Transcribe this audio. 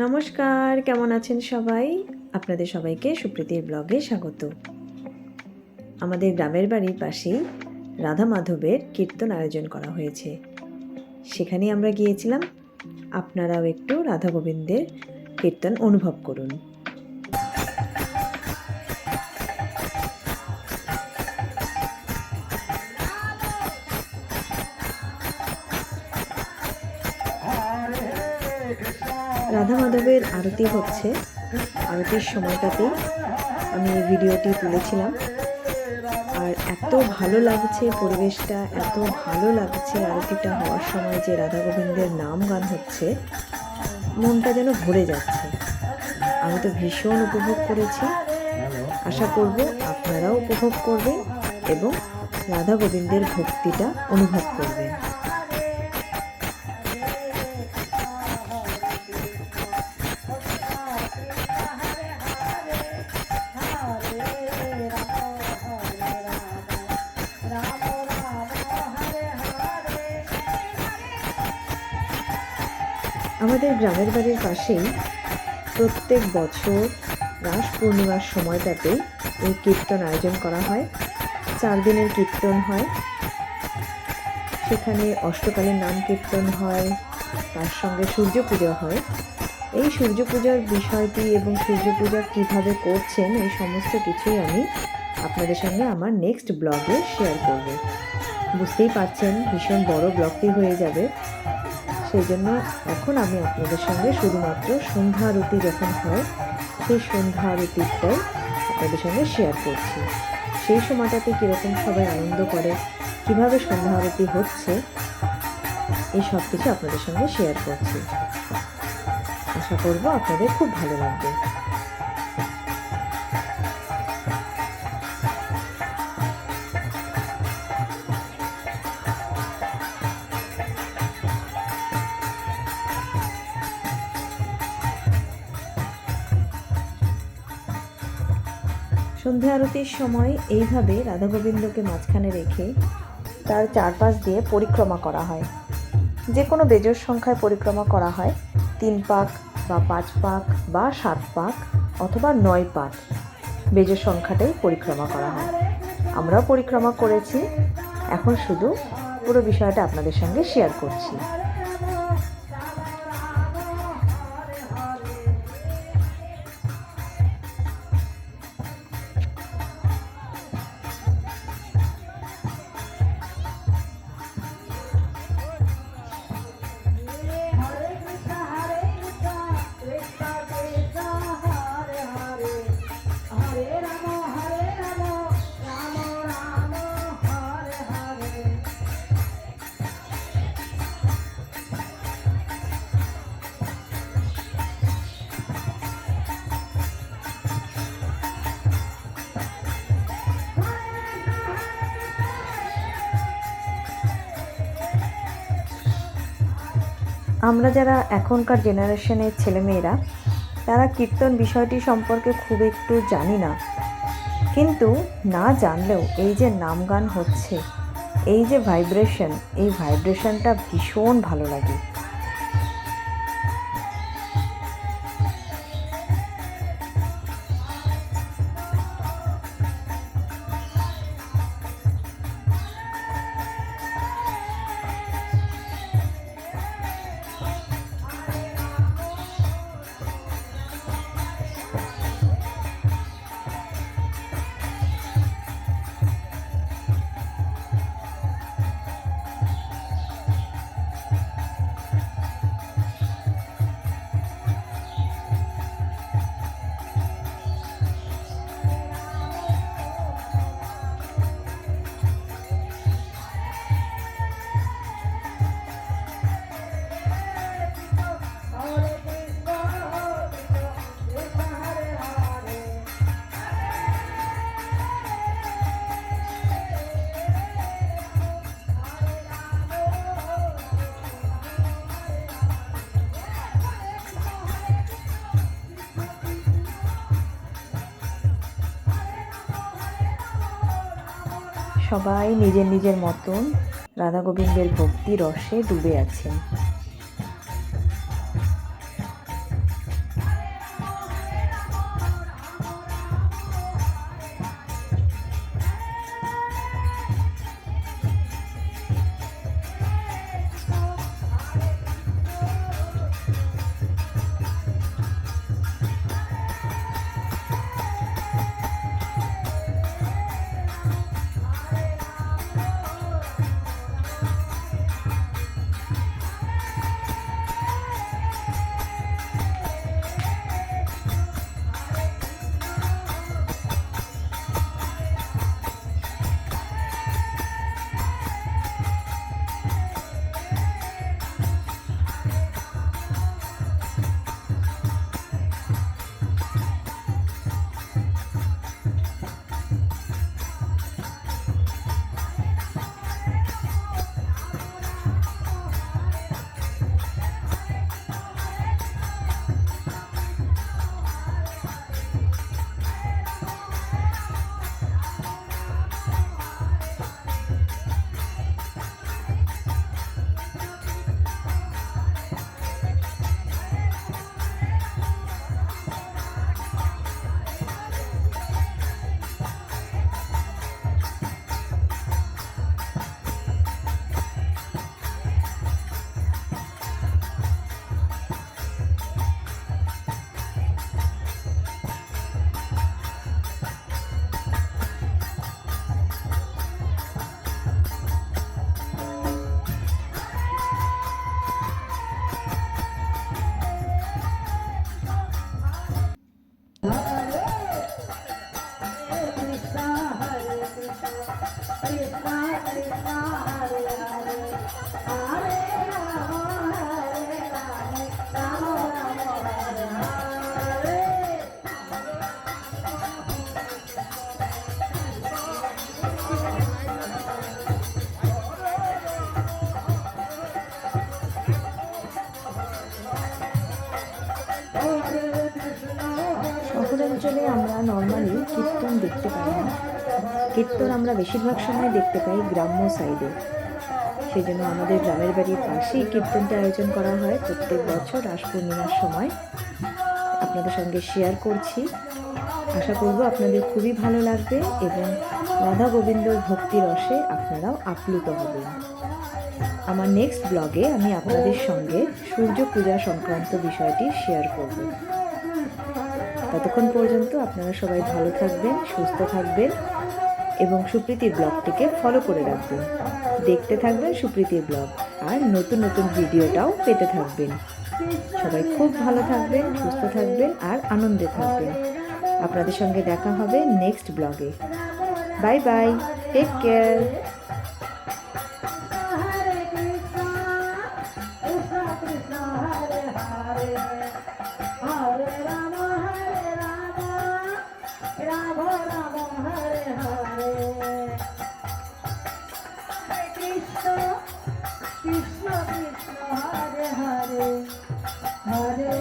নমস্কার, কেমন আছেন সবাই? আপনাদের সবাইকে সুপ্রীতির ব্লগে স্বাগত। আমাদের গ্রামের বাড়ির পাশেই রাধা মাধবের কীর্তন আয়োজন করা হয়েছে, সেখানে আমরা গিয়েছিলাম। আপনারাও একটু রাধা গোবিন্দের কীর্তন অনুভব করুন। রাধা মাধবের আরতি হচ্ছে, আরতির সময়টাতেই আমি এই ভিডিওটি তুলেছিলাম। আর এত ভালো লাগছে পরিবেশটা, এত ভালো লাগছে আরতিটা হওয়ার সময় যে রাধা গোবিন্দের নাম গান হচ্ছে, মনটা যেন ভরে যাচ্ছে। আমি তো ভীষণ উপভোগ করেছি। আশা করব আপনারাও উপভোগ করবেন এবং রাধা গোবিন্দের ভক্তিটা অনুভব করবেন। আমাদের গ্রামের বাড়ির পাশেই প্রত্যেক বছর রাস পূর্ণিমার সময়টাতে এই কীর্তন আয়োজন করা হয়। 4 দিনের কীর্তন হয়, সেখানে অষ্টকালের নাম কীর্তন হয়, তার সঙ্গে সূর্য পূজা হয়। এই সূর্য পূজার বিষয়টি এবং সূর্য পূজা কীভাবে করছেন এই সমস্ত কিছুই আমি আপনাদের সঙ্গে আমার নেক্সট ব্লগে শেয়ার করব। বুঝতেই পারছেন ভীষণ বড় ব্লগটি হয়ে যাবে, সেই জন্য এখন আমি আপনাদের সঙ্গে শুধুমাত্র সন্ধ্যা আরতি যখন হয় সেই সন্ধ্যা আরতিটাই আপনাদের সঙ্গে শেয়ার করছি। সেই সময়টাতে কীরকম সবাই আনন্দ করে, কীভাবে সন্ধ্যা আরতি হচ্ছে, এই সব কিছু আপনাদের সঙ্গে শেয়ার করছি। আশা করব আপনাদের খুব ভালো লাগবে। সন্ধ্যা আরতির সময় এইভাবে রাধা গোবিন্দকে মাঝখানে রেখে তার চারপাশ দিয়ে পরিক্রমা করা হয়। যে কোনো বেজোড় সংখ্যায় পরিক্রমা করা হয়, 3 পাক বা 5 পাক বা 7 পাক অথবা 9 পাক বেজোড় সংখ্যাটাই পরিক্রমা করা হয়। আমরাও পরিক্রমা করেছি, এখন শুধু পুরো বিষয়টা আপনাদের সঙ্গে শেয়ার করছি। আমরা যারা এখনকার জেনারেশনের ছেলেমেয়েরা, তারা কীর্তন বিষয়টি সম্পর্কে খুব একটু জানি না, কিন্তু না জানলেও এই যে নাম গান হচ্ছে, এই যে ভাইব্রেশন, এই ভাইব্রেশনটা ভীষণ ভালো লাগে। সবাই নিজের নিজের মতন রাধা গোবিন্দের ভক্তি রসে ডুবে আছেন। অঞ্চলে আমরা নর্মালি কীর্তন দেখতে পাই না। কীর্তন আমরা বেশিরভাগ সময় দেখতে পাই গ্রাম্য সাইডে। সেই জন্য আমাদের গ্রামের বাড়ির পাশেই কীর্তনটা আয়োজন করা হয় প্রত্যেক বছর রাস পূর্ণিমার সময়। আপনাদের সঙ্গে শেয়ার করছি, আশা করব আপনাদের খুবই ভালো লাগবে এবং রাধা গোবিন্দর ভক্তি রসে আপনারাও আপ্লুত হবেন। আমার নেক্সট ব্লগে আমি আপনাদের সঙ্গে সূর্য পূজা সংক্রান্ত বিষয়টি শেয়ার করব। ততক্ষণ পর্যন্ত আপনারা সবাই ভালো থাকবেন, সুস্থ থাকবেন এবং সুপ্রীতির ব্লগটিকে ফলো করে রাখবেন। দেখতে থাকবেন সুপ্রীতির ব্লগ আর নতুন নতুন ভিডিওটাও পেতে থাকবেন। সবাই খুব ভালো থাকবেন, সুস্থ থাকবেন আর আনন্দে থাকবেন। আপনাদের সঙ্গে দেখা হবে নেক্সট ব্লগে। Bye bye, take care. Krishna Krishna Hare Hare Hare